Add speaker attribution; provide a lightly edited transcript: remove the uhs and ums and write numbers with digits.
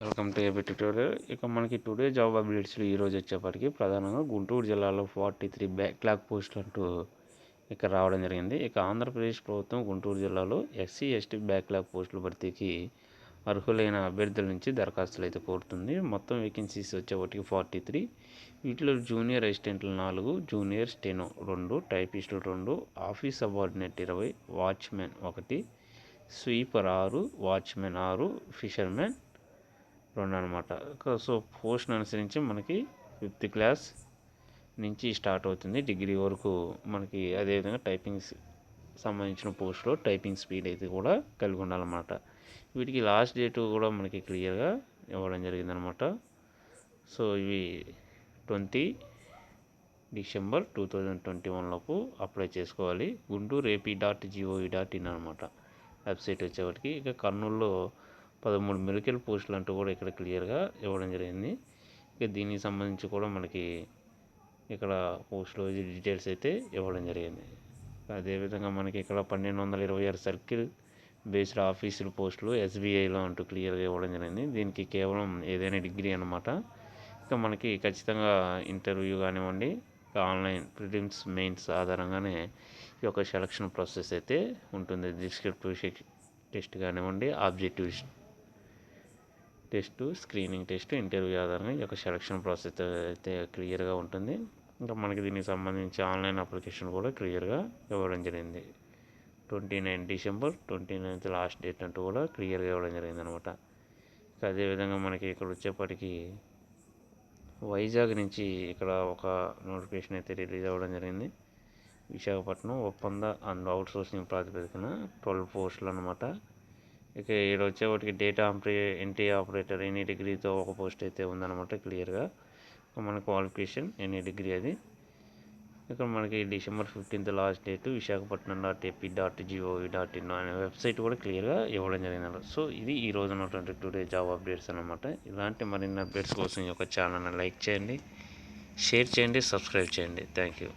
Speaker 1: Welcome to AB tutorial. ఇక మనకి today job అప్డేట్స్లో ఈరోజు వచ్చేప్పటికి ప్రధానంగా గుంటూరు జిల్లాలో 43 బ్యాక్లాగ్ పోస్టులు అంటూ ఇక్కడ రావడం జరిగింది. ఇక ఆంధ్రప్రదేశ్ ప్రభుత్వం గుంటూరు జిల్లాలో ఎస్సీ ఎస్టీ బ్యాక్లాగ్ పోస్టుల భర్తీకి అర్హులైన అభ్యర్థుల నుంచి దరఖాస్తులు అయితే కోరుతుంది. మొత్తం వేకెన్సీస్ వచ్చేప్పటికి 43. వీటిలో జూనియర్ అసిస్టెంట్లు 4, జూనియర్ స్టెనో 2, టైపిస్టులు 2, office subordinate 20, watchmen 1, sweeper 6, watchmen 6, fishermen 2 అనమాట. సో పోస్ట్ అనుసరించి మనకి 5th క్లాస్ నుంచి స్టార్ట్ అవుతుంది, డిగ్రీ వరకు మనకి. అదేవిధంగా టైపింగ్స్ సంబంధించిన పోస్టులో టైపింగ్ స్పీడ్ అయితే కూడా కలిగి ఉండాలన్నమాట. వీటికి లాస్ట్ డేట్ కూడా మనకి క్లియర్గా ఇవ్వడం జరిగిందనమాట. సో ఇవి 20 డిసెంబర్ 2021 లోపు అప్లై చేసుకోవాలి. గుంటూరు AP.gov.in అనమాట వెబ్సైట్ వచ్చేవాటికి. ఇక కర్నూలులో 13 మెడికల్ పోస్టులు అంటూ కూడా ఇక్కడ క్లియర్గా ఇవ్వడం జరిగింది. ఇక దీనికి సంబంధించి కూడా మనకి ఇక్కడ పోస్టులో డీటెయిల్స్ అయితే ఇవ్వడం జరిగింది. అదేవిధంగా మనకి ఇక్కడ 1226 సర్కిల్ బేస్డ్ ఆఫీసుల పోస్టులు SBIలో అంటూ క్లియర్గా ఇవ్వడం జరిగింది. దీనికి కేవలం ఏదైనా డిగ్రీ అనమాట. ఇక మనకి ఖచ్చితంగా ఇంటర్వ్యూ కానివ్వండి, ఆన్లైన్ ప్రిలిమ్స్ మెయిన్స్ ఆధారంగానే ఈ యొక్క సెలక్షన్ ప్రాసెస్ అయితే ఉంటుంది. డిస్క్రిప్టివ్ టెస్ట్ కానివ్వండి, objective test, screening test, interview ఆధారంగా ఈ యొక్క సెలక్షన్ ప్రాసెస్ అయితే క్లియర్గా ఉంటుంది. ఇంకా మనకి దీనికి సంబంధించి ఆన్లైన్ అప్లికేషన్ కూడా క్లియర్గా ఇవ్వడం జరిగింది. 29 డిసెంబర్ 29th లాస్ట్ డేట్ అంటూ కూడా క్లియర్గా ఇవ్వడం జరిగింది అనమాట. అదేవిధంగా మనకి ఇక్కడ వచ్చేప్పటికి వైజాగ్ నుంచి ఇక్కడ ఒక నోటిఫికేషన్ అయితే రిలీజ్ అవ్వడం జరిగింది. విశాఖపట్నం ఒప్పంద అండ్ అవుట్సోర్సింగ్ ప్రాతిపదికన 12 పోస్టులు అనమాట. ఇక ఇక్కడ వచ్చేవాటికి డేటా ఎంట్రీ ఆపరేటర్ ఎనీ డిగ్రీతో ఒక పోస్ట్ అయితే ఉందన్నమాట క్లియర్గా. మన క్వాలిఫికేషన్ ఎనీ డిగ్రీ అది. ఇక్కడ మనకి December 15th last date. visakhapatnam.ap.gov.in అనే వెబ్సైట్ కూడా క్లియర్గా ఇవ్వడం జరిగింది. సో ఇది ఈ రోజు ఉన్నటువంటి టుడే జాబ్ అప్డేట్స్ అనమాట. ఇలాంటి మరిన్ని అప్డేట్స్ కోసం ఈ యొక్క ఛానల్ని లైక్ చేయండి, షేర్ చేయండి, సబ్స్క్రైబ్ చేయండి. Thank you.